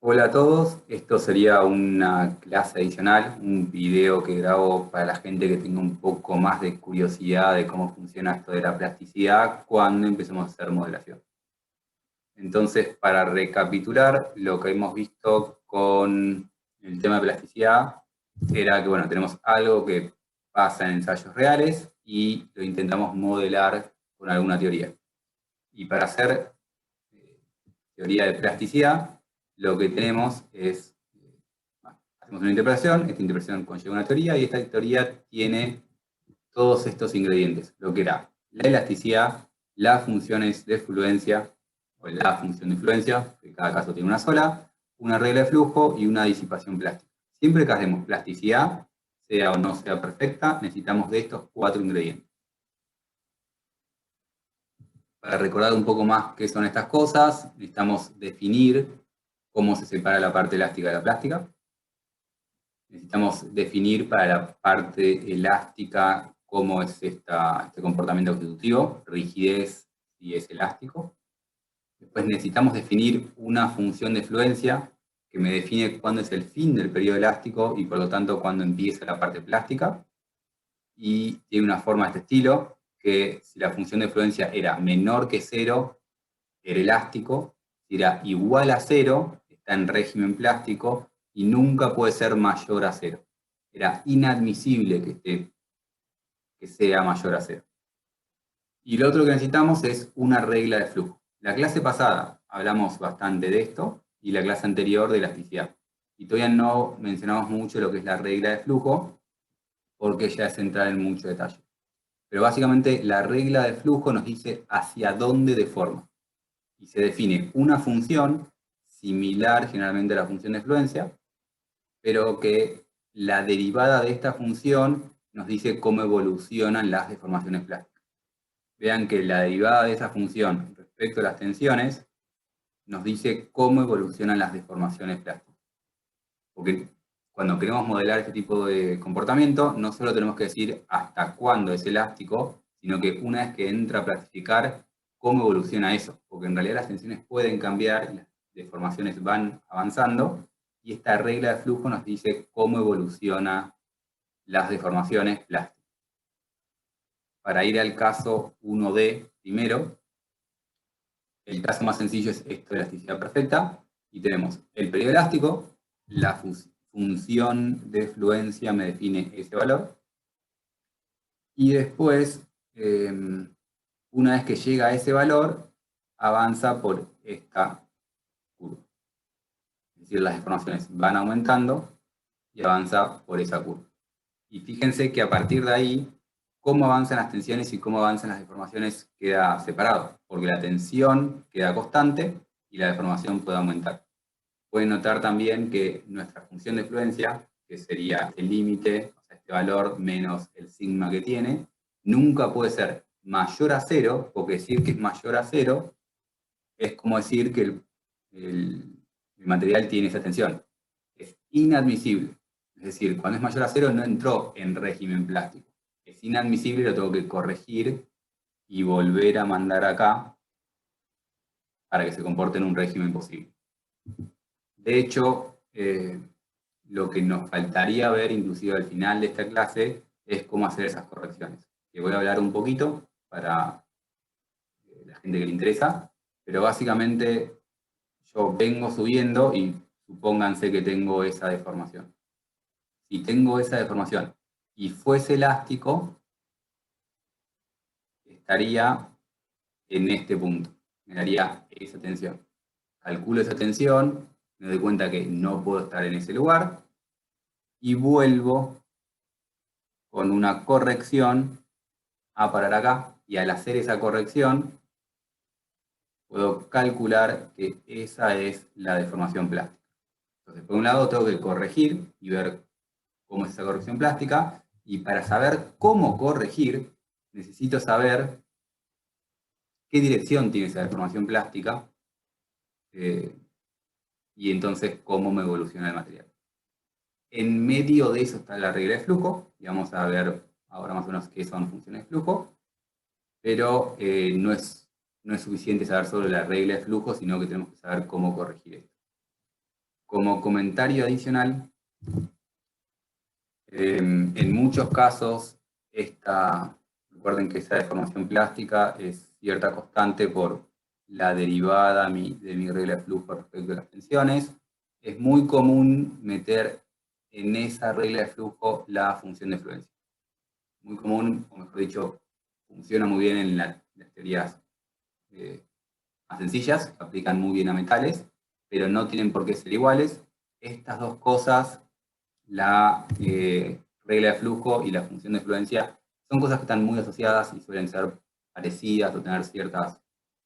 Hola a todos, esto sería una clase adicional, un video que grabo para la gente que tenga un poco más de curiosidad de cómo funciona esto de la plasticidad cuando empecemos a hacer modelación. Entonces, para recapitular lo que hemos visto con el tema de plasticidad, era que, bueno, tenemos algo que pasa en ensayos reales y lo intentamos modelar con alguna teoría. Y para hacer teoría de plasticidad, lo que tenemos es, hacemos una interpretación, esta interpretación conlleva una teoría y esta teoría tiene todos estos ingredientes, lo que era la elasticidad, las funciones de fluencia, o la función de influencia, que cada caso tiene una sola, una regla de flujo y una disipación plástica. Siempre que hacemos plasticidad, sea o no sea perfecta, necesitamos de estos 4 ingredientes. Para recordar un poco más qué son estas cosas, necesitamos definir cómo se separa la parte elástica de la plástica. Necesitamos definir para la parte elástica cómo es este comportamiento constitutivo, rigidez si es elástico. Después necesitamos definir una función de fluencia que me define cuándo es el fin del periodo elástico y por lo tanto cuándo empieza la parte plástica. Y tiene una forma de este estilo, que si la función de fluencia era menor que 0, era elástico; si era igual a 0, está en régimen plástico, y nunca puede ser mayor a 0. Era inadmisible que sea mayor a 0. Y lo otro que necesitamos es una regla de flujo. La clase pasada hablamos bastante de esto, y la clase anterior de elasticidad. Y todavía no mencionamos mucho lo que es la regla de flujo, porque ya es entrar en mucho detalle. Pero básicamente la regla de flujo nos dice hacia dónde deforma. Y se define una función similar generalmente a la función de fluencia, pero que la derivada de esta función nos dice cómo evolucionan las deformaciones plásticas. Vean que la derivada de esa función respecto a las tensiones nos dice cómo evolucionan las deformaciones plásticas. Porque cuando queremos modelar este tipo de comportamiento, no solo tenemos que decir hasta cuándo es elástico, sino que una vez que entra a plastificar, cómo evoluciona eso. Porque en realidad las tensiones pueden cambiar y las deformaciones van avanzando, y esta regla de flujo nos dice cómo evolucionan las deformaciones plásticas. Para ir al caso 1D primero, el caso más sencillo es esto de elasticidad perfecta, y tenemos el periodo elástico, la función de fluencia me define ese valor, y después, una vez que llega a ese valor, avanza por esta curva. Es decir, las deformaciones van aumentando y avanza por esa curva. Y fíjense que a partir de ahí, cómo avanzan las tensiones y cómo avanzan las deformaciones queda separado, porque la tensión queda constante y la deformación puede aumentar. Pueden notar también que nuestra función de fluencia, que sería el límite, o sea, este valor menos el sigma que tiene, nunca puede ser mayor a 0, porque decir que es mayor a 0 es como decir que el material tiene esa tensión. Es inadmisible. Es decir, cuando es mayor a 0 no entró en régimen plástico. Es inadmisible, lo tengo que corregir y volver a mandar acá para que se comporte en un régimen posible. De hecho, lo que nos faltaría ver, inclusive al final de esta clase, es cómo hacer esas correcciones. Que voy a hablar un poquito para la gente que le interesa, pero básicamente yo vengo subiendo y supónganse que tengo esa deformación. Si tengo esa deformación y fuese elástico, estaría en este punto, me daría esa tensión. Calculo esa tensión, me doy cuenta que no puedo estar en ese lugar, y vuelvo con una corrección a parar acá, y al hacer esa corrección puedo calcular que esa es la deformación plástica. Entonces, por un lado tengo que corregir y ver cómo es esa corrección plástica, y para saber cómo corregir necesito saber qué dirección tiene esa deformación plástica, y entonces cómo me evoluciona el material. En medio de eso está la regla de flujo, y vamos a ver ahora más o menos qué son funciones de flujo, pero no es suficiente saber solo la regla de flujo, sino que tenemos que saber cómo corregir esto. Como comentario adicional, en muchos casos, recuerden que esa deformación plástica es cierta constante por la derivada de mi regla de flujo respecto a las tensiones. Es muy común meter en esa regla de flujo la función de fluencia. Muy común, o mejor dicho, funciona muy bien en las teorías más sencillas, que aplican muy bien a metales, pero no tienen por qué ser iguales. Estas dos cosas, la regla de flujo y la función de fluencia, son cosas que están muy asociadas y suelen ser parecidas o tener ciertas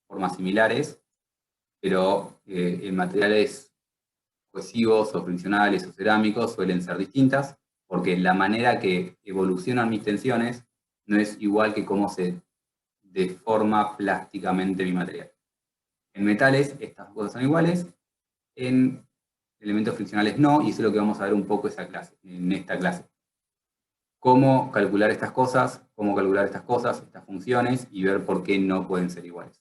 formas similares, pero en materiales cohesivos o friccionales o cerámicos suelen ser distintas, porque la manera que evolucionan mis tensiones no es igual que cómo se deforma plásticamente mi material. En metales estas cosas son iguales, en elementos friccionales no, y eso es lo que vamos a ver un poco en esta clase. Cómo calcular estas cosas, estas funciones, y ver por qué no pueden ser iguales.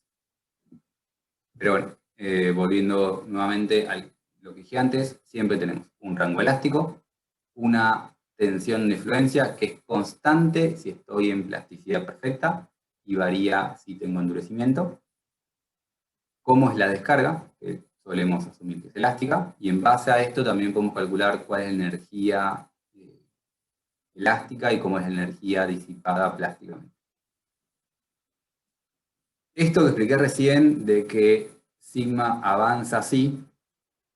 Pero bueno, volviendo nuevamente a lo que dije antes, siempre tenemos un rango elástico, una tensión de fluencia que es constante si estoy en plasticidad perfecta y varía si tengo endurecimiento. Cómo es la descarga, que solemos asumir que es elástica, y en base a esto también podemos calcular cuál es la energía elástica y cómo es la energía disipada plásticamente. Esto que expliqué recién de que sigma avanza así,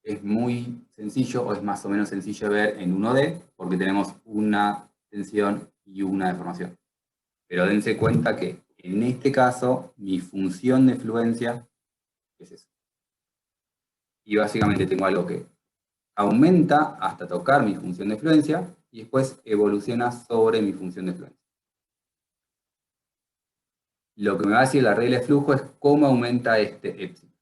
es muy sencillo, o es más o menos sencillo de ver en 1D, porque tenemos una tensión y una deformación. Pero dense cuenta que en este caso, mi función de fluencia es eso. Y básicamente tengo algo que aumenta hasta tocar mi función de fluencia y después evoluciona sobre mi función de fluencia. Lo que me va a decir la regla de flujo es cómo aumenta este epsilon.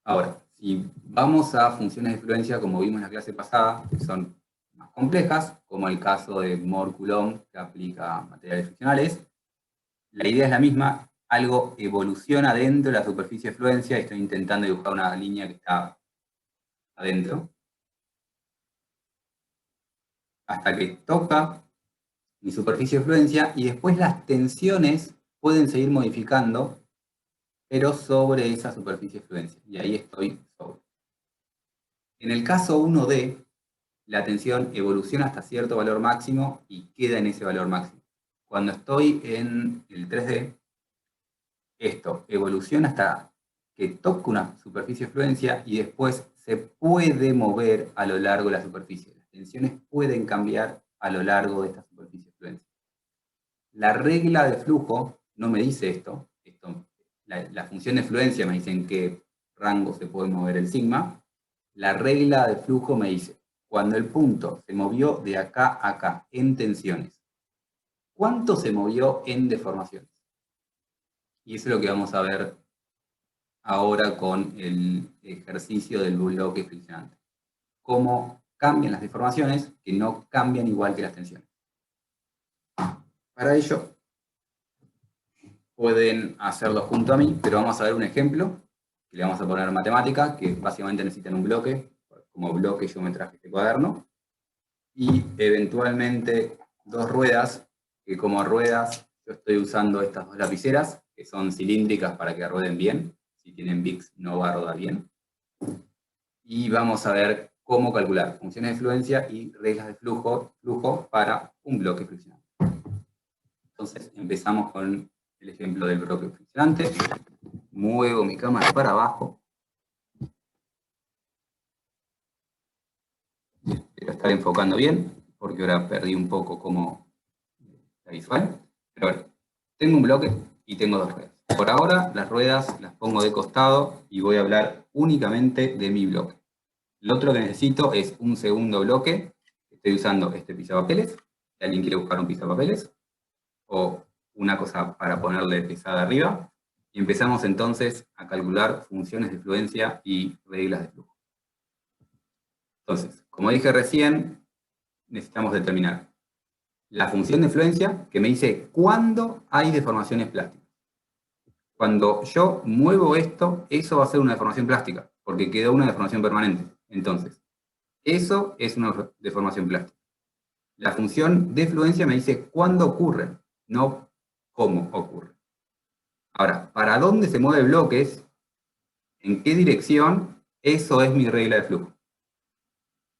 Ahora, si vamos a funciones de fluencia, como vimos en la clase pasada, que son más complejas, como el caso de Mohr-Coulomb, que aplica a materiales friccionales, la idea es la misma, algo evoluciona dentro de la superficie de fluencia, y estoy intentando dibujar una línea que está adentro, hasta que toca mi superficie de fluencia, y después las tensiones pueden seguir modificando, pero sobre esa superficie de fluencia, y ahí estoy sobre. En el caso 1D, la tensión evoluciona hasta cierto valor máximo y queda en ese valor máximo. Cuando estoy en el 3D, esto evoluciona hasta que toca una superficie de fluencia y después se puede mover a lo largo de la superficie. Las tensiones pueden cambiar a lo largo de esta superficie de fluencia. La regla de flujo no me dice esto. La función de fluencia me dice en qué rango se puede mover el sigma. La regla de flujo me dice, cuando el punto se movió de acá a acá en tensiones, ¿cuánto se movió en deformaciones? Y eso es lo que vamos a ver ahora con el ejercicio del bloque friccionante. Cómo cambian las deformaciones que no cambian igual que las tensiones. Para ello, pueden hacerlo junto a mí, pero vamos a ver un ejemplo que le vamos a poner matemática, que básicamente necesitan un bloque. Como bloque yo me traje este cuaderno, y eventualmente dos ruedas, que como ruedas yo estoy usando estas dos lapiceras, que son cilíndricas para que rueden bien. Si tienen Bics no va a rodar bien. Y vamos a ver cómo calcular funciones de fluencia y reglas de flujo para un bloque friccionante. Entonces empezamos con el ejemplo del bloque friccionante. Muevo mi cámara para abajo. Espero estar enfocando bien, porque ahora perdí un poco como la visual. Pero bueno, tengo un bloque y tengo dos ruedas. Por ahora las ruedas las pongo de costado y voy a hablar únicamente de mi bloque. Lo otro que necesito es un segundo bloque. Estoy usando este pisapapeles. Si alguien quiere buscar un pisapapeles, o una cosa para ponerle pesada arriba. Y empezamos entonces a calcular funciones de fluencia y reglas de flujo. Entonces, como dije recién, necesitamos determinar la función de fluencia que me dice cuándo hay deformaciones plásticas. Cuando yo muevo esto, eso va a ser una deformación plástica, porque quedó una deformación permanente. Entonces, eso es una deformación plástica. La función de fluencia me dice cuándo ocurre, no cómo ocurre. Ahora, ¿para dónde se mueve bloques? ¿En qué dirección? Eso es mi regla de flujo.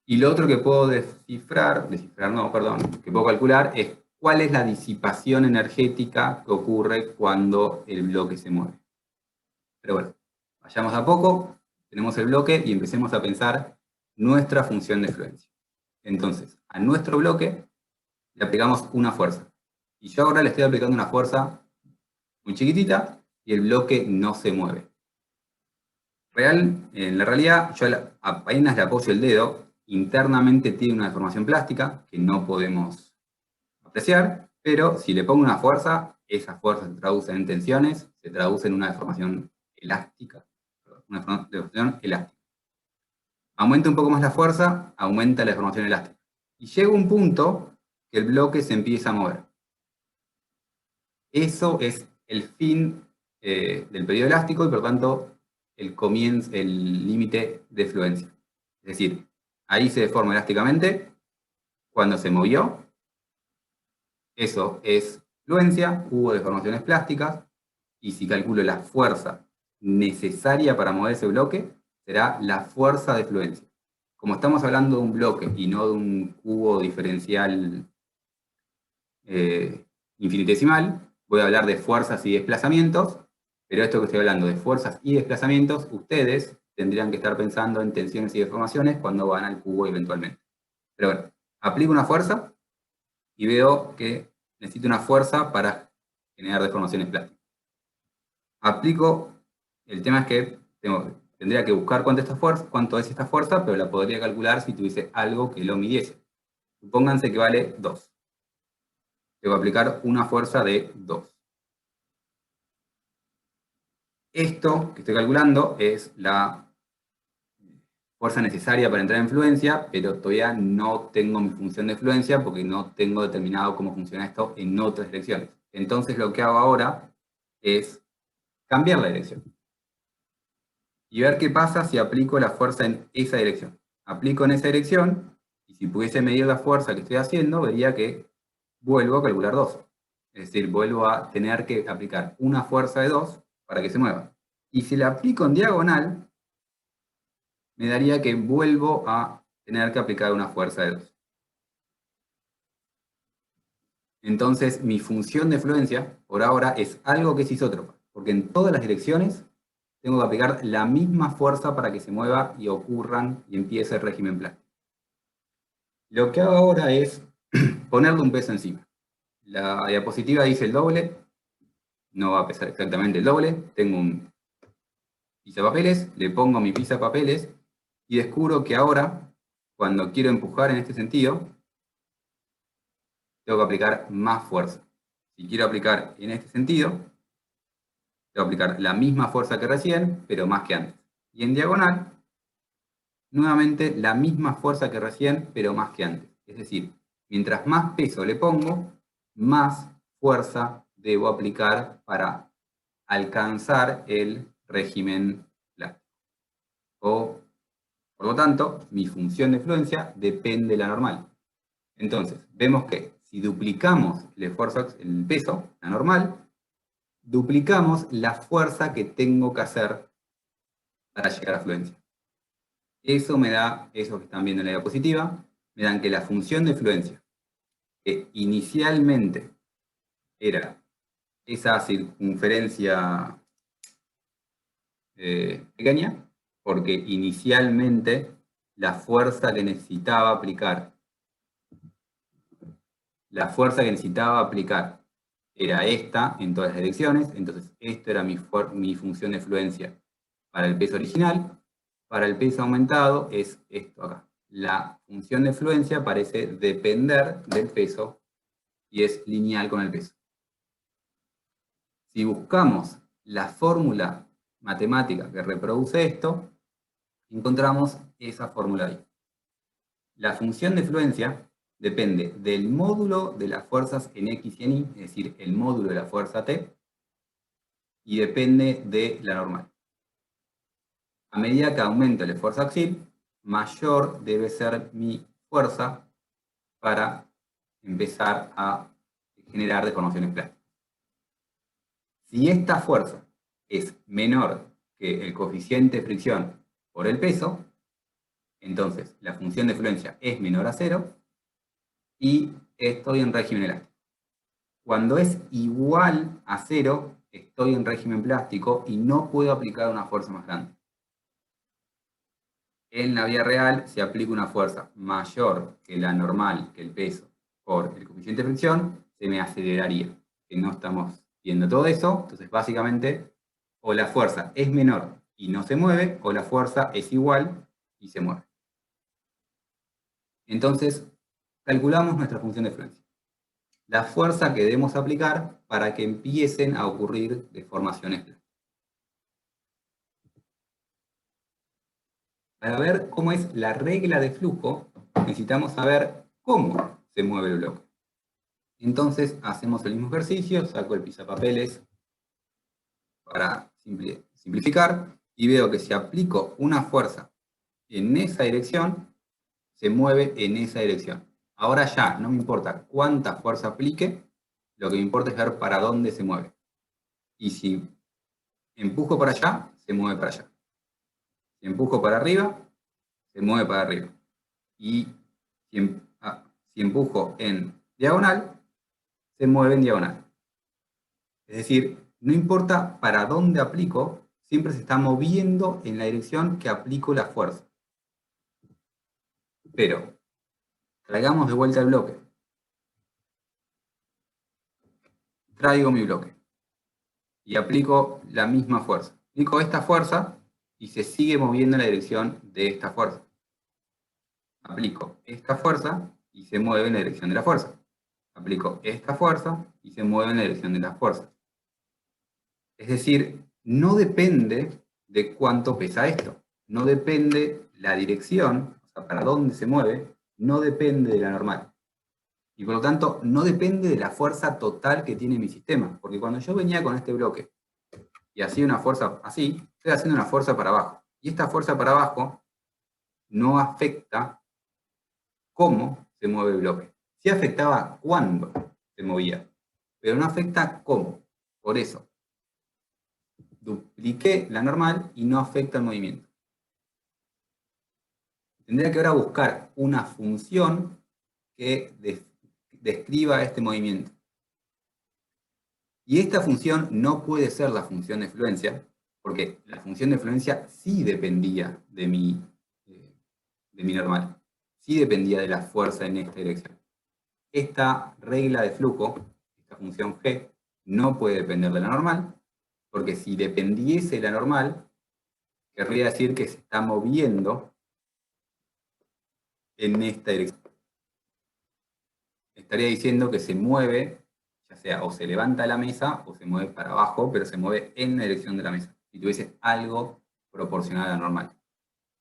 Y lo otro que puedo que puedo calcular es cuál es la disipación energética que ocurre cuando el bloque se mueve. Pero bueno, vayamos a poco, tenemos el bloque y empecemos a pensar nuestra función de fluencia. Entonces, a nuestro bloque le aplicamos una fuerza. Y yo ahora le estoy aplicando una fuerza muy chiquitita y el bloque no se mueve. En la realidad, yo apenas le apoyo el dedo, internamente tiene una deformación plástica que no podemos apreciar, pero si le pongo una fuerza, esa fuerza se traduce en tensiones, se traduce en una deformación elástica. Aumenta un poco más la fuerza, aumenta la deformación elástica. Y llega un punto que el bloque se empieza a mover. Eso es el fin del periodo elástico y por lo tanto el límite de fluencia. Es decir, ahí se deforma elásticamente cuando se movió. Eso es fluencia, hubo deformaciones plásticas, y si calculo la fuerza necesaria para mover ese bloque, será la fuerza de fluencia. Como estamos hablando de un bloque y no de un cubo diferencial infinitesimal, voy a hablar de fuerzas y desplazamientos, pero esto que estoy hablando de fuerzas y desplazamientos, ustedes tendrían que estar pensando en tensiones y deformaciones cuando van al cubo eventualmente. Pero bueno, aplico una fuerza y veo que necesito una fuerza para generar deformaciones plásticas. El tema es que tendría que buscar cuánto es esta fuerza, pero la podría calcular si tuviese algo que lo midiese. Supónganse que vale 2. Tengo que aplicar una fuerza de 2. Esto que estoy calculando es la fuerza necesaria para entrar en fluencia, pero todavía no tengo mi función de fluencia porque no tengo determinado cómo funciona esto en otras direcciones. Entonces lo que hago ahora es cambiar la dirección y ver qué pasa si aplico la fuerza en esa dirección. Aplico en esa dirección y si pudiese medir la fuerza que estoy haciendo, vería que vuelvo a calcular 2. Es decir, vuelvo a tener que aplicar una fuerza de 2 para que se mueva. Y si la aplico en diagonal, me daría que vuelvo a tener que aplicar una fuerza de 2. Entonces, mi función de fluencia, por ahora, es algo que es isótropa, porque en todas las direcciones tengo que aplicar la misma fuerza para que se mueva y ocurran y empiece el régimen plano. Lo que hago ahora es ponerle un peso encima. La diapositiva dice el doble, no va a pesar exactamente el doble. Tengo un pisapapeles, le pongo mi pisapapeles y descubro que ahora, cuando quiero empujar en este sentido, tengo que aplicar más fuerza. Si quiero aplicar en este sentido, tengo que aplicar la misma fuerza que recién, pero más que antes. Y en diagonal, nuevamente la misma fuerza que recién, pero más que antes. Es decir, mientras más peso le pongo, más fuerza debo aplicar para alcanzar el régimen plástico. Por lo tanto, mi función de fluencia depende de la normal. Entonces, vemos que si duplicamos el peso, la normal, duplicamos la fuerza que tengo que hacer para llegar a fluencia. Eso me da, eso que están viendo en la diapositiva, me dan que la función de fluencia, que inicialmente era esa circunferencia pequeña, porque inicialmente la fuerza que necesitaba aplicar era esta en todas las direcciones, entonces esto era mi función de fluencia para el peso original. Para el peso aumentado es esto acá. La función de fluencia parece depender del peso y es lineal con el peso. Si buscamos la fórmula matemática que reproduce esto, encontramos esa fórmula ahí. La función de fluencia depende del módulo de las fuerzas en X y en Y, es decir, el módulo de la fuerza T, y depende de la normal. A medida que aumenta el esfuerzo axial, mayor debe ser mi fuerza para empezar a generar deformaciones plásticas. Si esta fuerza es menor que el coeficiente de fricción por el peso, entonces la función de fluencia es menor a 0 y estoy en régimen elástico. Cuando es igual a 0, estoy en régimen plástico y no puedo aplicar una fuerza más grande. En la vida real, si aplico una fuerza mayor que la normal, que el peso, por el coeficiente de fricción, se me aceleraría. Que no estamos viendo todo eso, entonces básicamente o la fuerza es menor y no se mueve, o la fuerza es igual y se mueve. Entonces, calculamos nuestra función de fluencia. La fuerza que debemos aplicar para que empiecen a ocurrir deformaciones plásticas. Para ver cómo es la regla de flujo, necesitamos saber cómo se mueve el bloque. Entonces hacemos el mismo ejercicio, saco el pisapapeles para simplificar y veo que si aplico una fuerza en esa dirección, se mueve en esa dirección. Ahora ya no me importa cuánta fuerza aplique, lo que me importa es ver para dónde se mueve. Y si empujo para allá, se mueve para allá. Si empujo para arriba, se mueve para arriba. Y si empujo en diagonal, se mueve en diagonal. Es decir, no importa para dónde aplico, siempre se está moviendo en la dirección que aplico la fuerza. Pero, traigamos de vuelta el bloque. Traigo mi bloque. Y aplico la misma fuerza. Aplico esta fuerza y se sigue moviendo en la dirección de esta fuerza. Aplico esta fuerza y se mueve en la dirección de la fuerza. Aplico esta fuerza y se mueve en la dirección de la fuerza. Es decir, no depende de cuánto pesa esto. No depende la dirección, o sea, para dónde se mueve, no depende de la normal. Y por lo tanto, no depende de la fuerza total que tiene mi sistema. Porque cuando yo venía con este bloque y hacía una fuerza así, estoy haciendo una fuerza para abajo. Y esta fuerza para abajo no afecta cómo se mueve el bloque. Sí afectaba cuándo se movía, pero no afecta cómo. Por eso, dupliqué la normal y no afecta el movimiento. Tendría que ahora buscar una función que describa este movimiento. Y esta función no puede ser la función de fluencia, porque la función de fluencia sí dependía de mi normal. Sí dependía de la fuerza en esta dirección. Esta regla de flujo, esta función g, no puede depender de la normal, porque si dependiese de la normal, querría decir que se está moviendo en esta dirección. Estaría diciendo que se mueve, ya sea o se levanta la mesa o se mueve para abajo, pero se mueve en la dirección de la mesa. Si tuviese algo proporcional a la normal.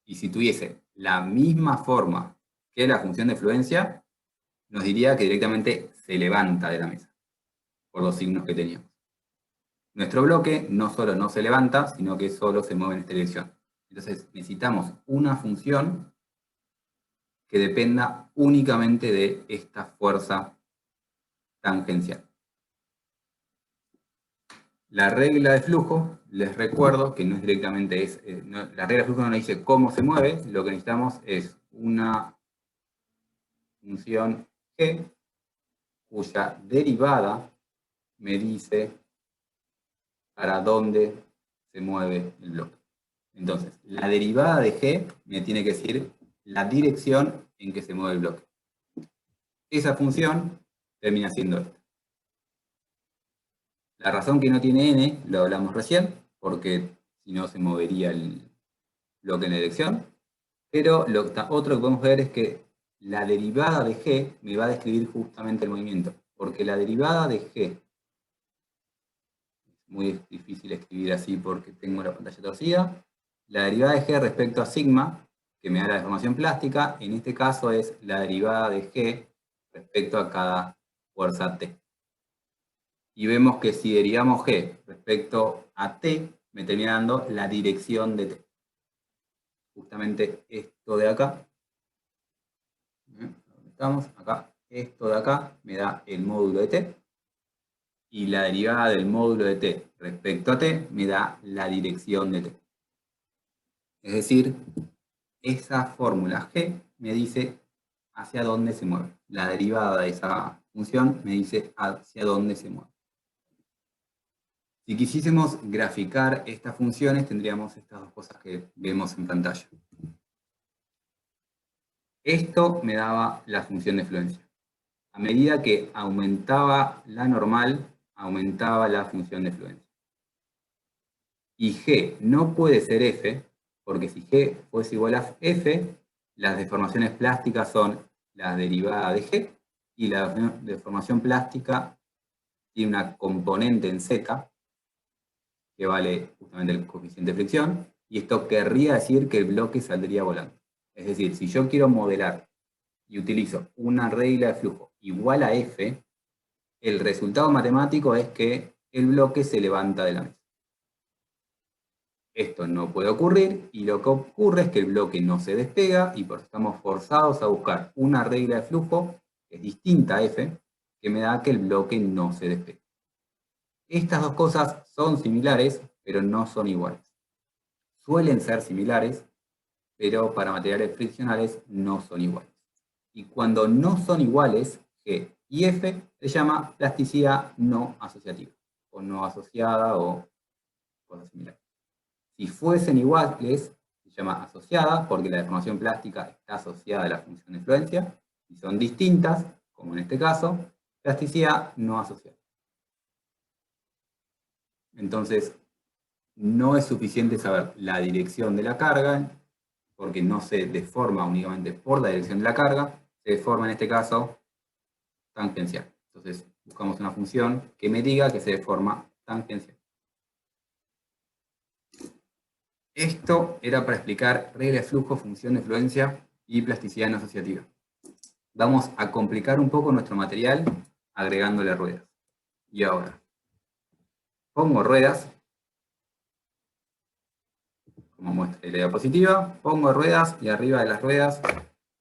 Y si tuviese la misma forma que la función de fluencia, nos diría que directamente se levanta de la mesa, por los signos que teníamos. Nuestro bloque no solo no se levanta, sino que solo se mueve en esta dirección. Entonces necesitamos una función que dependa únicamente de esta fuerza tangencial. La regla de flujo, les recuerdo que no es directamente, la regla de flujo no nos dice cómo se mueve, lo que necesitamos es una función g, cuya derivada me dice para dónde se mueve el bloque. Entonces, la derivada de g me tiene que decir la dirección en que se mueve el bloque. Esa función termina siendo esta. La razón que no tiene n, lo hablamos recién, porque si no se movería el bloque en la dirección. Pero otro que podemos ver es que la derivada de g me va a describir justamente el movimiento. Porque la derivada de g, es muy difícil escribir así porque tengo la pantalla torcida, la derivada de g respecto a sigma, que me da la deformación plástica, en este caso es la derivada de g respecto a cada fuerza t. Y vemos que si derivamos g respecto a t, me termina dando la dirección de t. justamente esto de acá. ¿Dónde estamos? Acá. Esto de acá me da el módulo de t. Y la derivada del módulo de t respecto a t me da la dirección de t. Es decir, esa fórmula g me dice hacia dónde se mueve. La derivada de esa función me dice hacia dónde se mueve. Si quisiésemos graficar estas funciones, tendríamos estas dos cosas que vemos en pantalla. Esto me daba la función de fluencia. A medida que aumentaba la normal, aumentaba la función de fluencia. Y g no puede ser f, porque si g fuese igual a f, las deformaciones plásticas son la derivada de g, y la deformación plástica tiene una componente en z, que vale justamente el coeficiente de fricción, y esto querría decir que el bloque saldría volando. Es decir, si yo quiero modelar y utilizo una regla de flujo igual a f, el resultado matemático es que el bloque se levanta de la mesa. Esto no puede ocurrir, y lo que ocurre es que el bloque no se despega, y por eso estamos forzados a buscar una regla de flujo que es distinta a f, que me da que el bloque no se despegue. Estas dos cosas son similares, pero no son iguales. Suelen ser similares, pero para materiales friccionales no son iguales. Y cuando no son iguales, G y F se llama plasticidad no asociativa, o no asociada, o cosas similares. Si fuesen iguales, se llama asociada, porque la deformación plástica está asociada a la función de influencia. Si son distintas, como en este caso, plasticidad no asociada. Entonces, no es suficiente saber la dirección de la carga, porque no se deforma únicamente por la dirección de la carga, se deforma en este caso tangencial. Entonces buscamos una función que me diga que se deforma tangencial. Esto era para explicar regla de flujo, función de fluencia y plasticidad no asociativa. Vamos a complicar un poco nuestro material agregándole ruedas. Y ahora, pongo ruedas, como muestra la diapositiva, pongo ruedas y arriba de las ruedas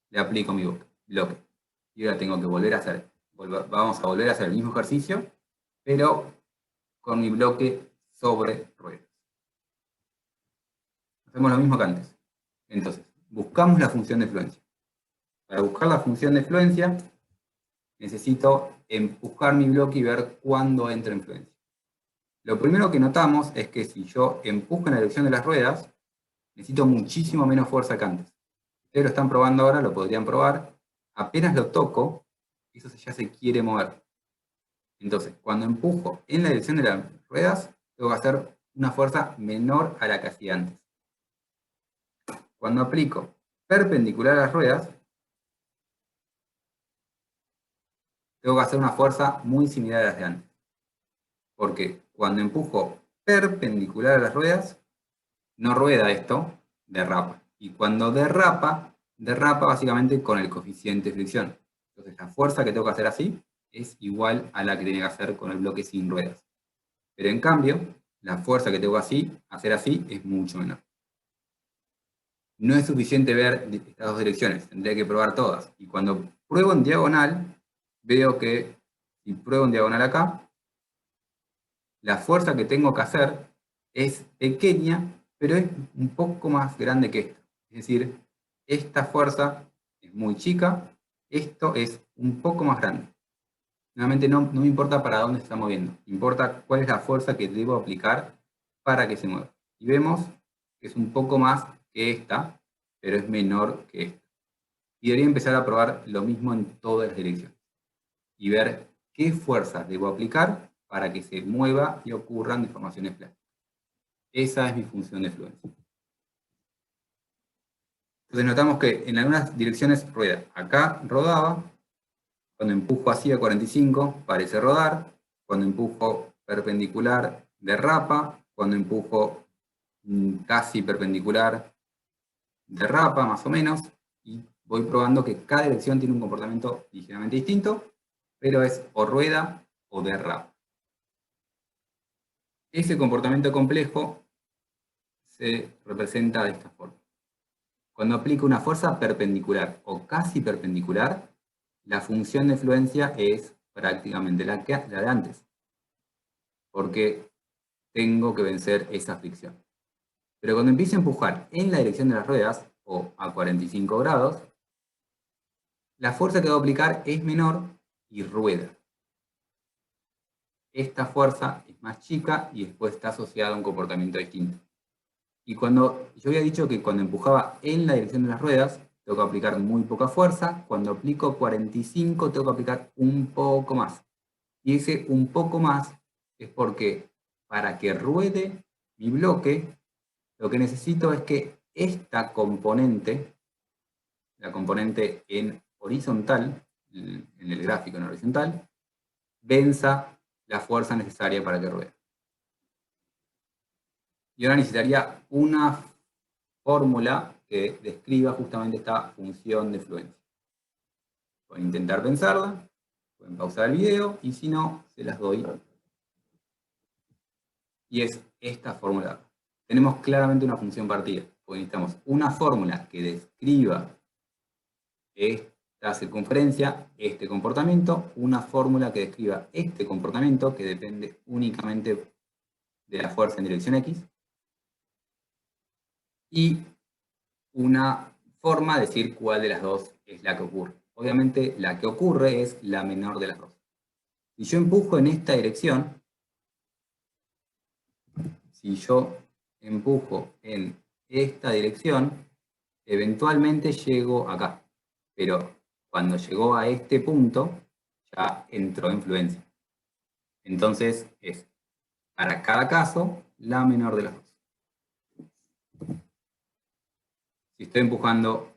le aplico mi bloque. Y ahora tengo que volver a hacer, vamos a volver a hacer el mismo ejercicio, pero con mi bloque sobre ruedas. Hacemos lo mismo que antes. Entonces, buscamos la función de fluencia. Para buscar la función de fluencia, necesito empujar mi bloque y ver cuándo entra en fluencia. Lo primero que notamos es que si yo empujo en la dirección de las ruedas, necesito muchísimo menos fuerza que antes. Ustedes lo están probando ahora, lo podrían probar. Apenas lo toco, eso ya se quiere mover. Entonces, cuando empujo en la dirección de las ruedas, tengo que hacer una fuerza menor a la que hacía antes. Cuando aplico perpendicular a las ruedas, tengo que hacer una fuerza muy similar a las de antes. Porque cuando empujo perpendicular a las ruedas, no rueda esto, derrapa. Y cuando derrapa, derrapa básicamente con el coeficiente de fricción. Entonces la fuerza que tengo que hacer así es igual a la que tiene que hacer con el bloque sin ruedas. Pero en cambio, la fuerza que tengo que hacer así es mucho menor. No es suficiente ver estas dos direcciones, tendría que probar todas. Y cuando pruebo en diagonal, veo que si pruebo en diagonal acá, la fuerza que tengo que hacer es pequeña, pero es un poco más grande que esta. Es decir, esta fuerza es muy chica, esto es un poco más grande. Nuevamente no me importa para dónde se está moviendo, importa cuál es la fuerza que debo aplicar para que se mueva. Y vemos que es un poco más que esta, pero es menor que esta. Y debería empezar a probar lo mismo en todas las direcciones. Y ver qué fuerzas debo aplicar para que se mueva y ocurran deformaciones plásticas. Esa es mi función de fluencia. Entonces notamos que en algunas direcciones rueda. Acá rodaba, cuando empujo así a 45 parece rodar, cuando empujo perpendicular derrapa, cuando empujo casi perpendicular derrapa más o menos, y voy probando que cada dirección tiene un comportamiento ligeramente distinto, pero es o rueda o derrapa. Ese comportamiento complejo se representa de esta forma. Cuando aplico una fuerza perpendicular o casi perpendicular, la función de fluencia es prácticamente la de antes, porque tengo que vencer esa fricción. Pero cuando empiezo a empujar en la dirección de las ruedas, o a 45 grados, la fuerza que debo aplicar es menor y rueda. Esta fuerza es más chica y después está asociada a un comportamiento distinto. Y cuando yo había dicho que cuando empujaba en la dirección de las ruedas, tengo que aplicar muy poca fuerza. Cuando aplico 45, tengo que aplicar un poco más. Y ese un poco más es porque para que ruede mi bloque, lo que necesito es que esta componente, la componente en horizontal, en el gráfico en horizontal, venza la fuerza necesaria para que ruede. Y ahora necesitaría una fórmula que describa justamente esta función de fluencia. Pueden intentar pensarla, pueden pausar el video, y si no, se las doy. Y es esta fórmula. Tenemos claramente una función partida, porque necesitamos una fórmula que describa esta circunferencia, este comportamiento, una fórmula que describa este comportamiento, que depende únicamente de la fuerza en dirección X, y una forma de decir cuál de las dos es la que ocurre. Obviamente la que ocurre es la menor de las dos. Si yo empujo en esta dirección, si yo empujo en esta dirección, eventualmente llego acá. Pero cuando llegó a este punto, ya entró en fluencia. Entonces es, para cada caso, la menor de las dos. Si estoy empujando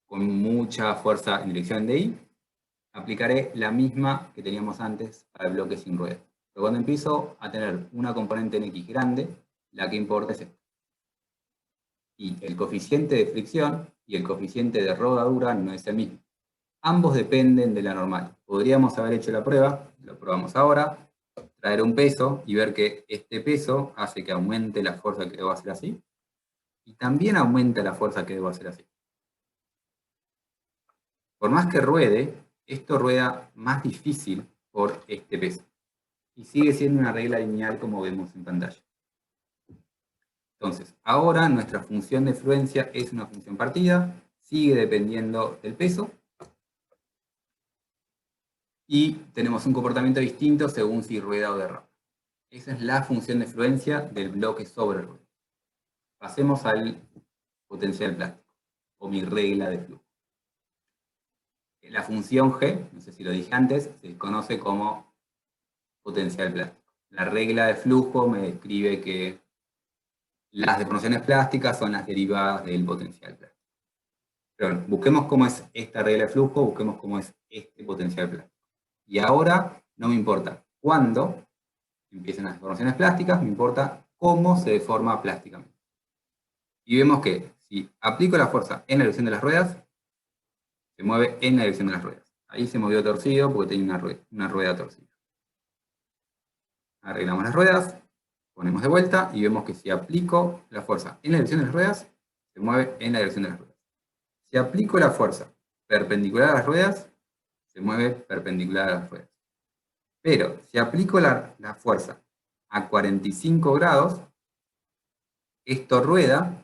con mucha fuerza en dirección de I, aplicaré la misma que teníamos antes para el bloque sin rueda. Pero cuando empiezo a tener una componente en X grande, la que importa es esta. Y el coeficiente de fricción y el coeficiente de rodadura no es el mismo. Ambos dependen de la normal. Podríamos haber hecho la prueba, lo probamos ahora, traer un peso y ver que este peso hace que aumente la fuerza que debo hacer así, y también aumenta la fuerza que debo hacer así. Por más que ruede, esto rueda más difícil por este peso. Y sigue siendo una regla lineal como vemos en pantalla. Entonces, ahora nuestra función de fluencia es una función partida, sigue dependiendo del peso, y tenemos un comportamiento distinto según si rueda o derrapa. Esa es la función de fluencia del bloque sobre rueda. Pasemos al potencial plástico, o mi regla de flujo. La función G, no sé si lo dije antes, se conoce como potencial plástico. La regla de flujo me describe que las deformaciones plásticas son las derivadas del potencial plástico. Pero bueno, busquemos cómo es esta regla de flujo, busquemos cómo es este potencial plástico. Y ahora no me importa cuándo empiezan las deformaciones plásticas, me importa cómo se deforma plásticamente. Y vemos que si aplico la fuerza en la dirección de las ruedas, se mueve en la dirección de las ruedas. Ahí se movió torcido porque tenía una rueda torcida. Arreglamos las ruedas, ponemos de vuelta y vemos que si aplico la fuerza en la dirección de las ruedas, se mueve en la dirección de las ruedas. Si aplico la fuerza perpendicular a las ruedas, se mueve perpendicular a las ruedas. Pero si aplico la fuerza a 45 grados, esto rueda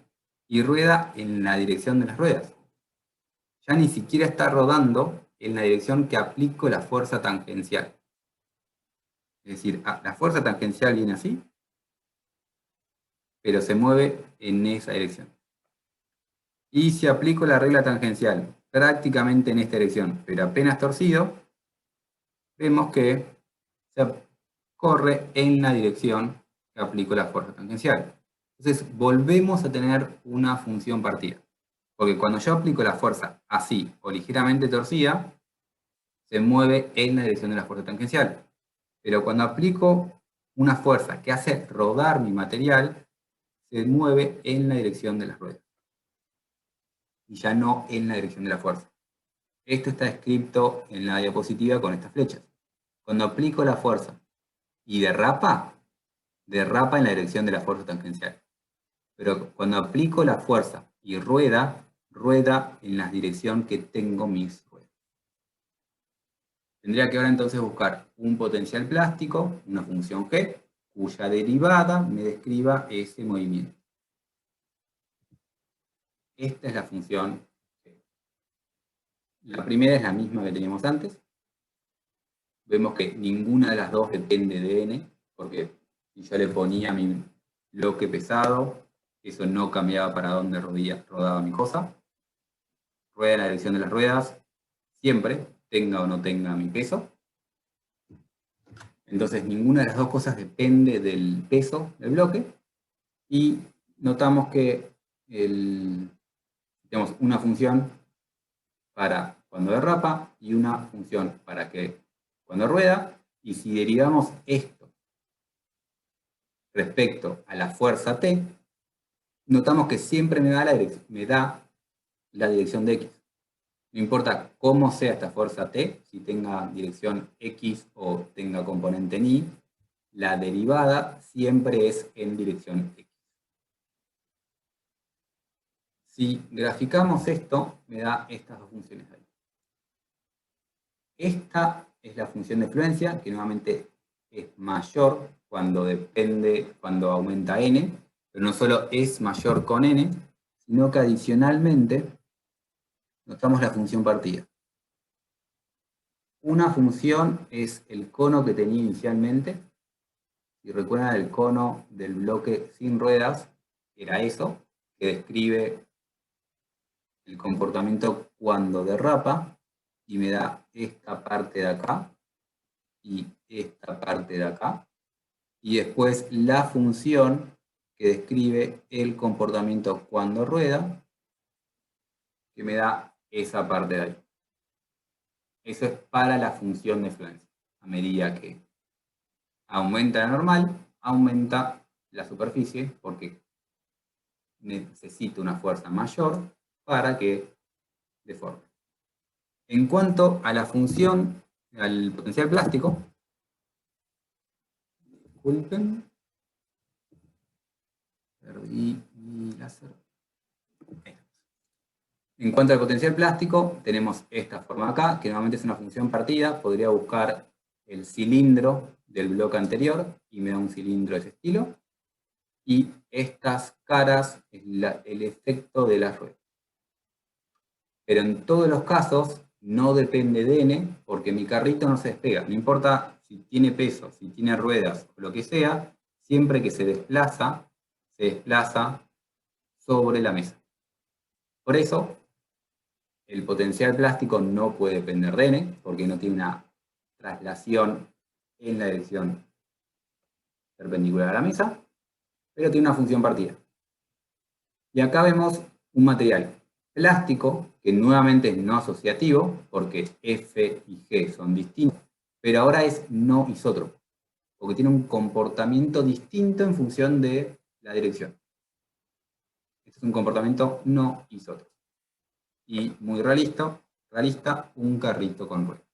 y rueda en la dirección de las ruedas. Ya ni siquiera está rodando en la dirección que aplico la fuerza tangencial. Es decir, la fuerza tangencial viene así, pero se mueve en esa dirección. Y si aplico la regla tangencial prácticamente en esta dirección, pero apenas torcido, vemos que se corre en la dirección que aplico la fuerza tangencial. Entonces volvemos a tener una función partida. Porque cuando yo aplico la fuerza así o ligeramente torcida, se mueve en la dirección de la fuerza tangencial. Pero cuando aplico una fuerza que hace rodar mi material, se mueve en la dirección de las ruedas. Y ya no en la dirección de la fuerza. Esto está escrito en la diapositiva con estas flechas. Cuando aplico la fuerza y derrapa en la dirección de la fuerza tangencial. Pero cuando aplico la fuerza y rueda rueda en la dirección que tengo mis ruedas. Tendría que ahora entonces buscar un potencial plástico, una función g, cuya derivada me describa ese movimiento. Esta es la función g. La primera es la misma que teníamos antes. Vemos que ninguna de las dos depende de n, porque si yo le ponía mi bloque pesado, eso no cambiaba para dónde rodaba mi cosa. Rueda en la dirección de las ruedas, siempre, tenga o no tenga mi peso. Entonces ninguna de las dos cosas depende del peso del bloque. Y notamos que tenemos una función para cuando derrapa y una función para que cuando rueda. Y si derivamos esto respecto a la fuerza T, notamos que siempre me da la dirección de X. No importa cómo sea esta fuerza T, si tenga dirección X o tenga componente en Y, la derivada siempre es en dirección X. Si graficamos esto, me da estas dos funciones ahí. Esta es la función de fluencia, que nuevamente es mayor cuando aumenta n, pero no solo es mayor con n, sino que adicionalmente notamos la función partida. Una función es el cono que tenía inicialmente. Si recuerdan, el cono del bloque sin ruedas era eso, que describe el comportamiento cuando derrapa, y me da esta parte de acá y esta parte de acá. Y después la función que describe el comportamiento cuando rueda, que me da esa parte de ahí. Eso es para la función de fluencia. A medida que aumenta la normal, aumenta la superficie, porque necesito una fuerza mayor para que deforme. En cuanto a la función, al potencial plástico, disculpen, perdí mi láser. En cuanto al potencial plástico, tenemos esta forma acá, que normalmente es una función partida. Podría buscar el cilindro del bloque anterior y me da un cilindro de ese estilo. Y estas caras es el efecto de las ruedas. Pero en todos los casos no depende de n, porque mi carrito no se despega. No importa si tiene peso, si tiene ruedas o lo que sea, siempre que se desplaza sobre la mesa. Por eso, el potencial plástico no puede depender de n, porque no tiene una traslación en la dirección perpendicular a la mesa, pero tiene una función partida. Y acá vemos un material plástico, que nuevamente es no asociativo, porque F y G son distintos, pero ahora es no isótropo, porque tiene un comportamiento distinto en función de la dirección. Este es un comportamiento no isótropo. Y muy realista, un carrito con ruedas.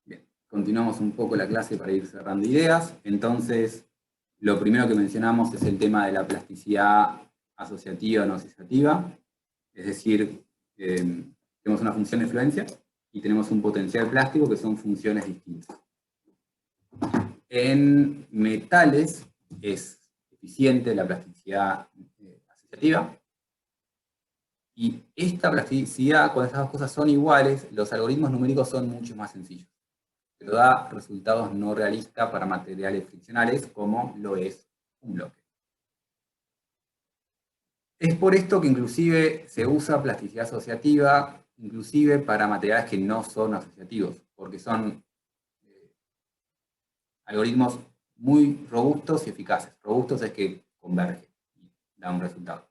Bien, continuamos un poco la clase para ir cerrando ideas. Entonces, lo primero que mencionamos es el tema de la plasticidad asociativa o no asociativa. Es decir, tenemos una función de fluencia y tenemos un potencial plástico, que son funciones distintas. En metales es eficiente la plasticidad asociativa. Y esta plasticidad, cuando estas dos cosas son iguales, los algoritmos numéricos son mucho más sencillos. Pero da resultados no realistas para materiales friccionales, como lo es un bloque. Es por esto que inclusive se usa plasticidad asociativa, inclusive para materiales que no son asociativos, porque son algoritmos muy robustos y eficaces. Robustos es que convergen y da un resultado.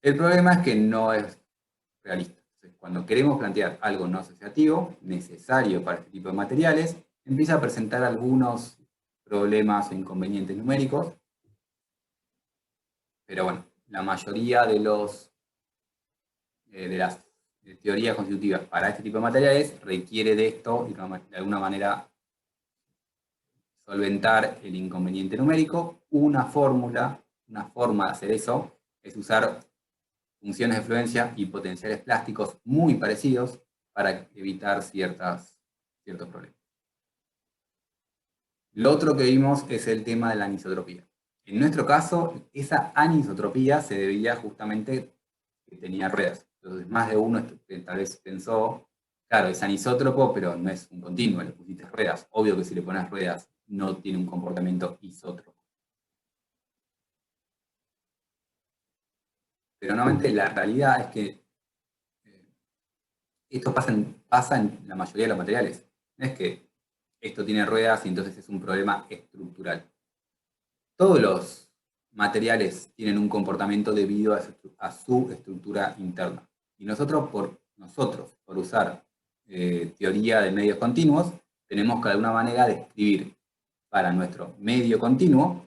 El problema es que no es realista. Entonces, cuando queremos plantear algo no asociativo, necesario para este tipo de materiales, empieza a presentar algunos problemas o inconvenientes numéricos. Pero bueno, la mayoría de las teorías constitutivas para este tipo de materiales requiere de esto y de alguna manera solventar el inconveniente numérico, una forma de hacer eso es usar funciones de fluencia y potenciales plásticos muy parecidos para evitar ciertos problemas. Lo otro que vimos es el tema de la anisotropía. En nuestro caso, esa anisotropía se debía justamente que tenía ruedas. Entonces, más de uno tal vez pensó, claro, es anisótropo, pero no es un continuo, le pusiste ruedas. Obvio que si le pones ruedas no tiene un comportamiento isótropo. Pero nuevamente la realidad es que esto pasa en la mayoría de los materiales. No es que esto tiene ruedas y entonces es un problema estructural. Todos los materiales tienen un comportamiento debido a su estructura interna. Y nosotros, por usar teoría de medios continuos, tenemos que de alguna manera describir para nuestro medio continuo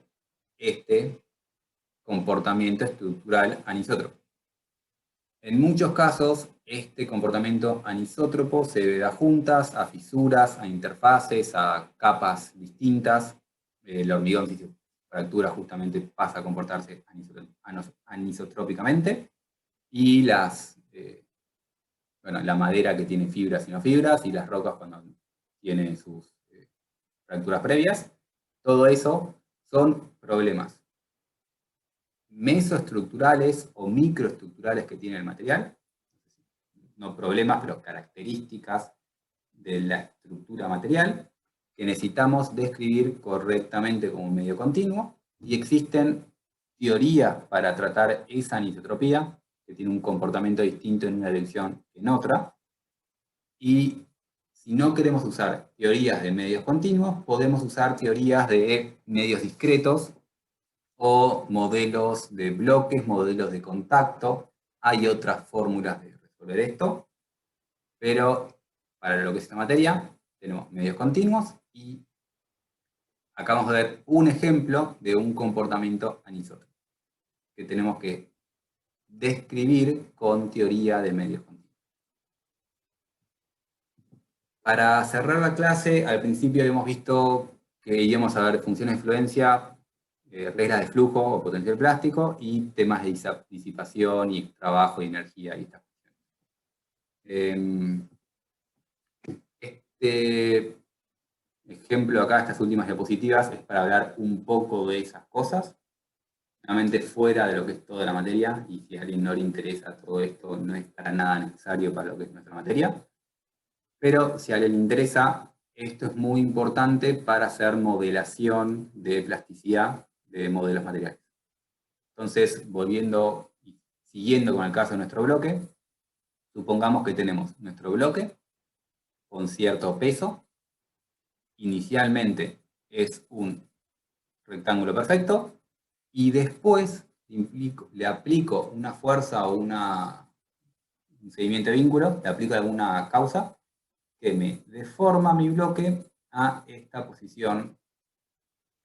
este comportamiento estructural anisótropo. En muchos casos, este comportamiento anisótropo se debe a juntas, a fisuras, a interfaces, a capas distintas. El hormigón, si se fractura, justamente pasa a comportarse anisotrópicamente. Y la madera que tiene fibras y no fibras, y las rocas cuando tienen sus fracturas previas. Todo eso son problemas mesoestructurales o microestructurales que tiene el material, no problemas, pero características de la estructura material, que necesitamos describir correctamente como un medio continuo, y existen teorías para tratar esa anisotropía, que tiene un comportamiento distinto en una dirección que en otra, y si no queremos usar teorías de medios continuos, podemos usar teorías de medios discretos, o modelos de bloques, modelos de contacto. Hay otras fórmulas de resolver esto, pero para lo que es esta materia, tenemos medios continuos y acá vamos a ver un ejemplo de un comportamiento anisótropo que tenemos que describir con teoría de medios continuos. Para cerrar la clase, al principio habíamos visto que íbamos a ver funciones de influencia, reglas de flujo o potencial plástico y temas de disipación y trabajo y energía y estas cuestiones. Este ejemplo acá, estas últimas diapositivas, es para hablar un poco de esas cosas, realmente fuera de lo que es toda la materia, y si a alguien no le interesa todo esto, no es para nada necesario para lo que es nuestra materia, pero si a alguien le interesa, esto es muy importante para hacer modelación de plasticidad de modelos materiales. Entonces, volviendo y siguiendo con el caso de nuestro bloque, supongamos que tenemos nuestro bloque con cierto peso. Inicialmente es un rectángulo perfecto y después le aplico una fuerza o un seguimiento de vínculo, le aplico alguna causa que me deforma mi bloque a esta posición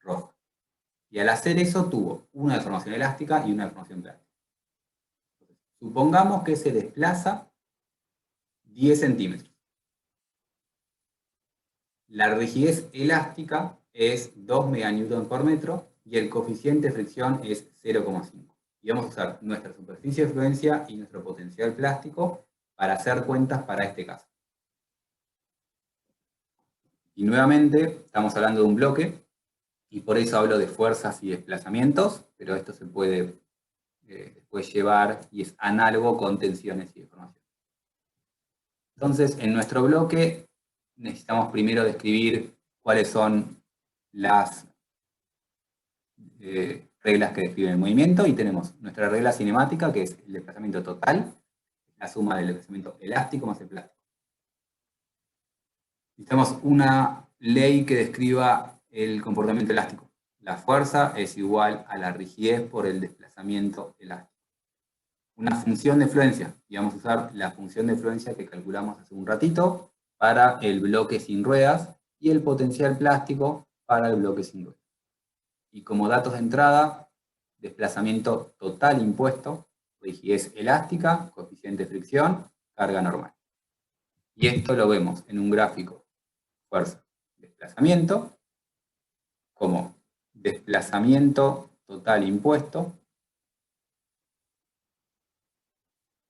roja. Y al hacer eso tuvo una deformación elástica y una deformación plástica. Supongamos que se desplaza 10 centímetros. La rigidez elástica es 2 meganewton por metro y el coeficiente de fricción es 0,5. Y vamos a usar nuestra superficie de fluencia y nuestro potencial plástico para hacer cuentas para este caso. Y nuevamente estamos hablando de un bloque y por eso hablo de fuerzas y desplazamientos, pero esto se puede después llevar y es análogo con tensiones y deformaciones. Entonces, en nuestro bloque necesitamos primero describir cuáles son las reglas que describen el movimiento, y tenemos nuestra regla cinemática, que es el desplazamiento total, la suma del desplazamiento elástico más el plástico. Necesitamos una ley que describa el comportamiento elástico. La fuerza es igual a la rigidez por el desplazamiento elástico. Una función de fluencia, y vamos a usar la función de fluencia que calculamos hace un ratito para el bloque sin ruedas, y el potencial plástico para el bloque sin ruedas. Y como datos de entrada, desplazamiento total impuesto, rigidez elástica, coeficiente de fricción, carga normal. Y esto lo vemos en un gráfico fuerza, desplazamiento, como desplazamiento total impuesto,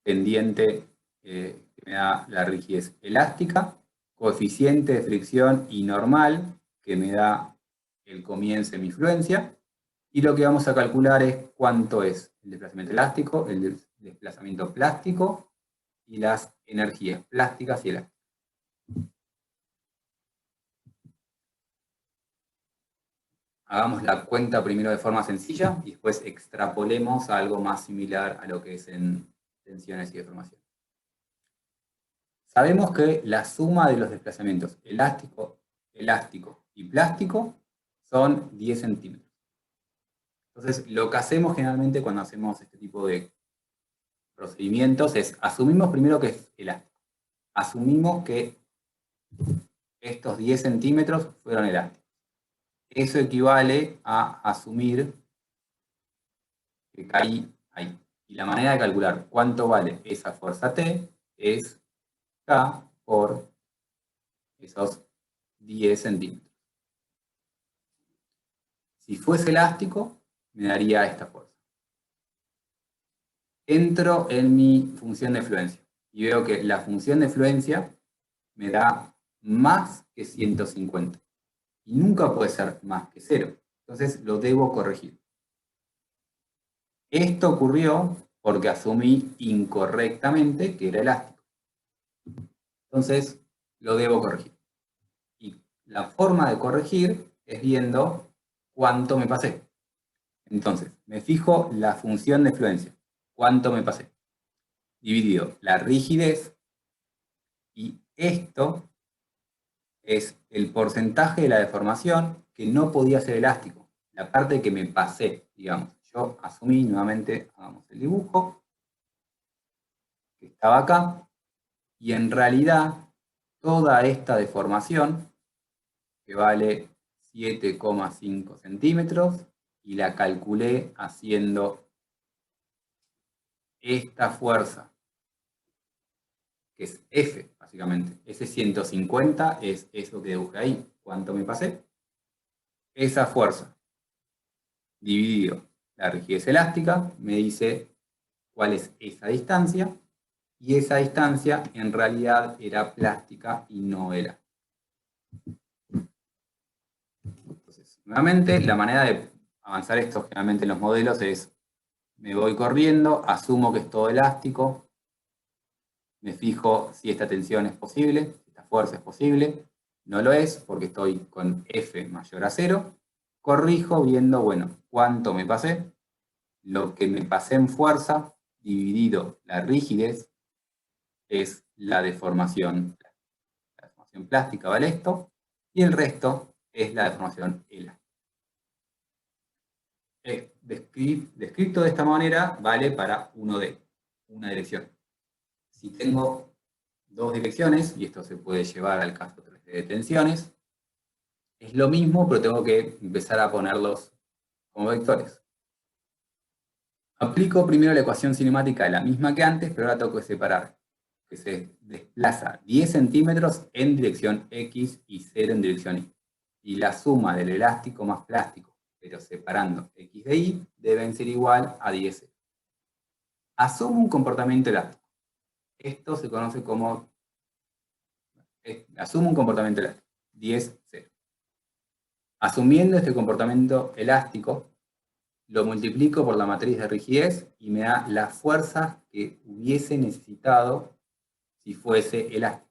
pendiente que me da la rigidez elástica, coeficiente de fricción y normal que me da el comienzo de mi fluencia, y lo que vamos a calcular es cuánto es el desplazamiento elástico, el desplazamiento plástico y las energías plásticas y elásticas. Hagamos la cuenta primero de forma sencilla y después extrapolemos a algo más similar a lo que es en tensiones y deformación. Sabemos que la suma de los desplazamientos elástico y plástico son 10 centímetros. Entonces, lo que hacemos generalmente cuando hacemos este tipo de procedimientos es, asumimos primero que es elástico. Asumimos que estos 10 centímetros fueron elásticos. Eso equivale a asumir que caí ahí. Y la manera de calcular cuánto vale esa fuerza T es K por esos 10 centímetros. Si fuese elástico, me daría esta fuerza. Entro en mi función de fluencia y veo que la función de fluencia me da más que 150. Y nunca puede ser más que 0. Entonces lo debo corregir. Esto ocurrió porque asumí incorrectamente que era elástico. Entonces lo debo corregir. Y la forma de corregir es viendo cuánto me pasé. Entonces, me fijo la función de fluencia. ¿Cuánto me pasé? Dividido la rigidez, y esto es el porcentaje de la deformación que no podía ser elástico. La parte que me pasé, digamos. Yo asumí, nuevamente, hagamos el dibujo, que estaba acá, y en realidad toda esta deformación, que vale 7,5 centímetros, y la calculé haciendo esta fuerza, que es F, básicamente. Ese 150 es eso que dibujé ahí. ¿Cuánto me pasé? Esa fuerza dividido la rigidez elástica me dice cuál es esa distancia, y esa distancia en realidad era plástica y no era. Entonces, nuevamente, la manera de avanzar esto generalmente en los modelos es, me voy corriendo, asumo que es todo elástico, me fijo si esta tensión es posible, si esta fuerza es posible, no lo es porque estoy con F mayor a 0, corrijo viendo, bueno, cuánto me pasé, lo que me pasé en fuerza dividido la rigidez es la deformación plástica. La deformación plástica vale esto, y el resto es la deformación elástica. Descrito de esta manera vale para 1D, una dirección. Si tengo dos direcciones, y esto se puede llevar al caso 3D de tensiones, es lo mismo, pero tengo que empezar a ponerlos como vectores. Aplico primero la ecuación cinemática, la misma que antes, pero ahora tengo que separar, que se desplaza 10 centímetros en dirección X y 0 en dirección Y. Y la suma del elástico más plástico, pero separando X de Y, deben ser igual a 10. Asumo un comportamiento elástico. Esto se conoce como, asumo un comportamiento elástico, 10, 0. Asumiendo este comportamiento elástico, lo multiplico por la matriz de rigidez y me da la fuerza que hubiese necesitado si fuese elástico.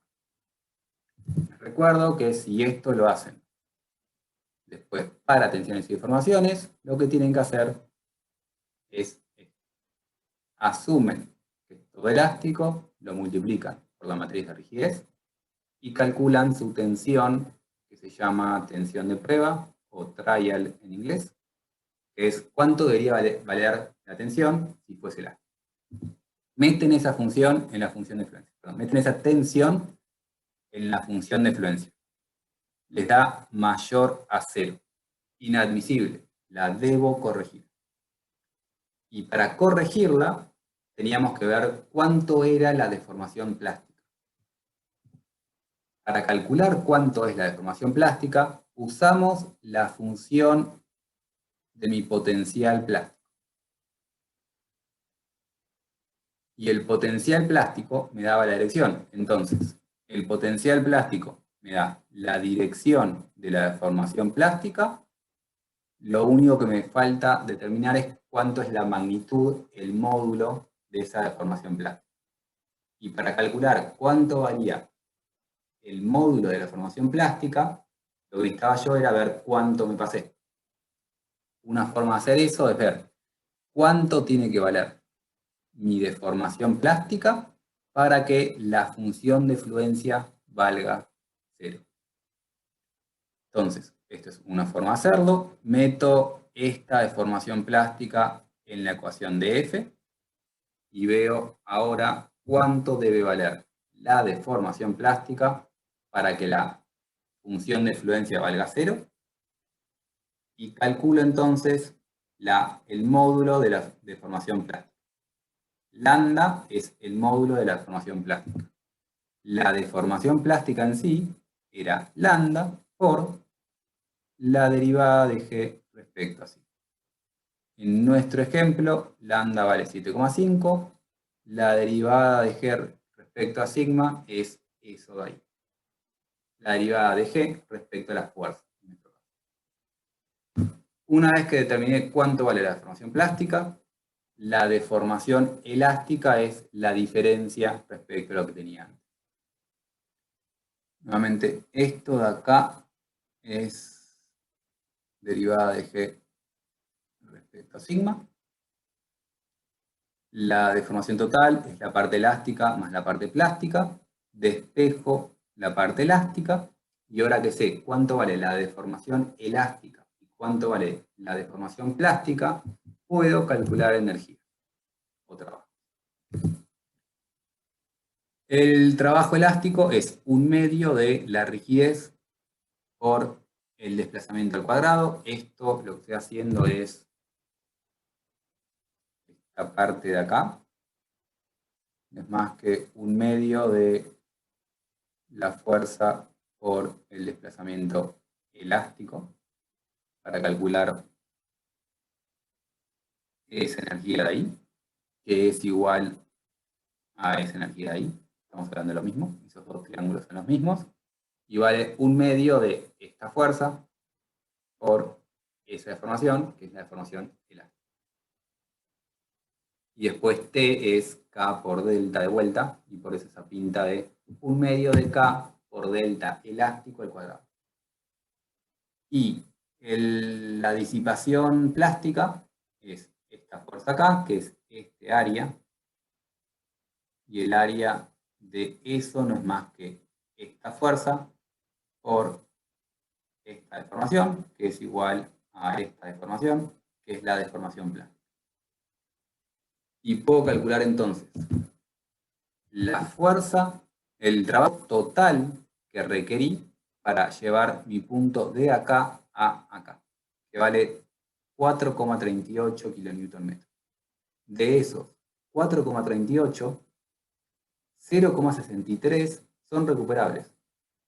Les recuerdo que si esto lo hacen después para tensiones y deformaciones, lo que tienen que hacer es asumen que es todo elástico, lo multiplican por la matriz de rigidez y calculan su tensión, que se llama tensión de prueba o trial en inglés, que es cuánto debería valer la tensión si fuese elástico. Meten esa función en la función de fluencia. Perdón, meten esa tensión en la función de fluencia. Les da mayor a 0. Inadmisible. La debo corregir. Y para corregirla, teníamos que ver cuánto era la deformación plástica. Para calcular cuánto es la deformación plástica, usamos la función de mi potencial plástico. Y el potencial plástico me daba la dirección. Entonces, el potencial plástico me da la dirección de la deformación plástica. Lo único que me falta determinar es cuánto es la magnitud, el módulo de esa deformación plástica. Y para calcular cuánto varía el módulo de la deformación plástica, lo que necesitaba yo era ver cuánto me pasé. Una forma de hacer eso es ver cuánto tiene que valer mi deformación plástica para que la función de fluencia valga 0. Entonces, esta es una forma de hacerlo. Meto esta deformación plástica en la ecuación de F y veo ahora cuánto debe valer la deformación plástica para que la función de fluencia valga 0. Y calculo entonces el módulo de la deformación plástica. Lambda es el módulo de la deformación plástica. La deformación plástica en sí era lambda por la derivada de g respecto a sigma. En nuestro ejemplo, lambda vale 7,5. La derivada de g respecto a sigma es eso de ahí. La derivada de g respecto a la fuerza. Una vez que determiné cuánto vale la deformación plástica, la deformación elástica es la diferencia respecto a lo que tenía antes. Nuevamente, esto de acá es derivada de g respecto a sigma. La deformación total es la parte elástica más la parte plástica. Despejo la parte elástica. Y ahora que sé cuánto vale la deformación elástica y cuánto vale la deformación plástica, puedo calcular energía o trabajo. El trabajo elástico es un medio de la rigidez por el desplazamiento al cuadrado. Esto lo que estoy haciendo es esta parte de acá. Es más que un medio de la fuerza por el desplazamiento elástico para calcular esa energía de ahí, que es igual a esa energía de ahí. Estamos hablando de lo mismo, esos dos triángulos son los mismos. Y vale un medio de esta fuerza por esa deformación, que es la deformación elástica. Y después T es K por delta de vuelta, y por eso esa pinta de un medio de K por delta elástico al cuadrado. Y la disipación plástica es esta fuerza acá, que es este área, y el área de eso no es más que esta fuerza por esta deformación, que es igual a esta deformación, que es la deformación plástica. Y puedo calcular entonces la fuerza, el trabajo total que requerí para llevar mi punto de acá a acá, que vale 4,38 kN. De esos 4,38, 0,63 son recuperables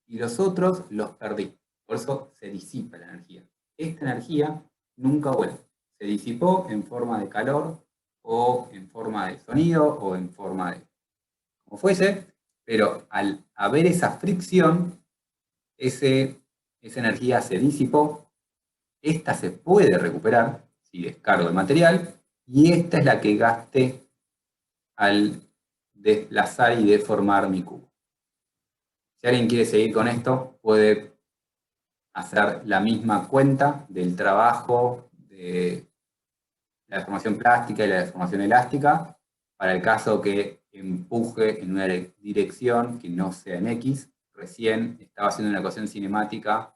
y los otros los perdí. Por eso se disipa la energía. Esta energía nunca vuelve. Se disipó en forma de calor o en forma de sonido o en forma de como fuese, pero al haber esa fricción, esa energía se disipó. Esta se puede recuperar si descargo el material y esta es la que gasté al desplazar y deformar mi cubo. Si alguien quiere seguir con esto, puede hacer la misma cuenta del trabajo de la deformación plástica y la deformación elástica para el caso que empuje en una dirección que no sea en X. Recién estaba haciendo una ecuación cinemática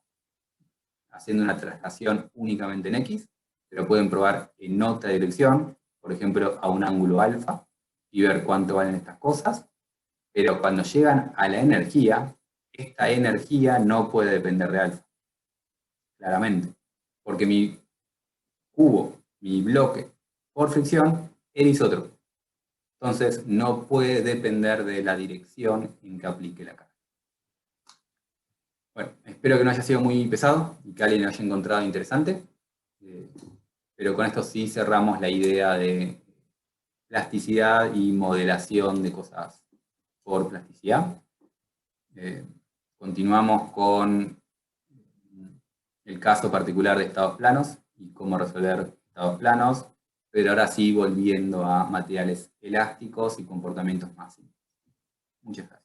haciendo una traslación únicamente en X, pero pueden probar en otra dirección, por ejemplo, a un ángulo alfa, y ver cuánto valen estas cosas. Pero cuando llegan a la energía, esta energía no puede depender de alfa, claramente, porque mi cubo, mi bloque, por fricción, es isótropo. Entonces no puede depender de la dirección en que aplique la carga. Bueno, espero que no haya sido muy pesado y que alguien lo haya encontrado interesante. Pero con esto sí cerramos la idea de plasticidad y modelación de cosas por plasticidad. Continuamos con el caso particular de estados planos y cómo resolver estados planos, pero ahora sí volviendo a materiales elásticos y comportamientos más simples. Muchas gracias.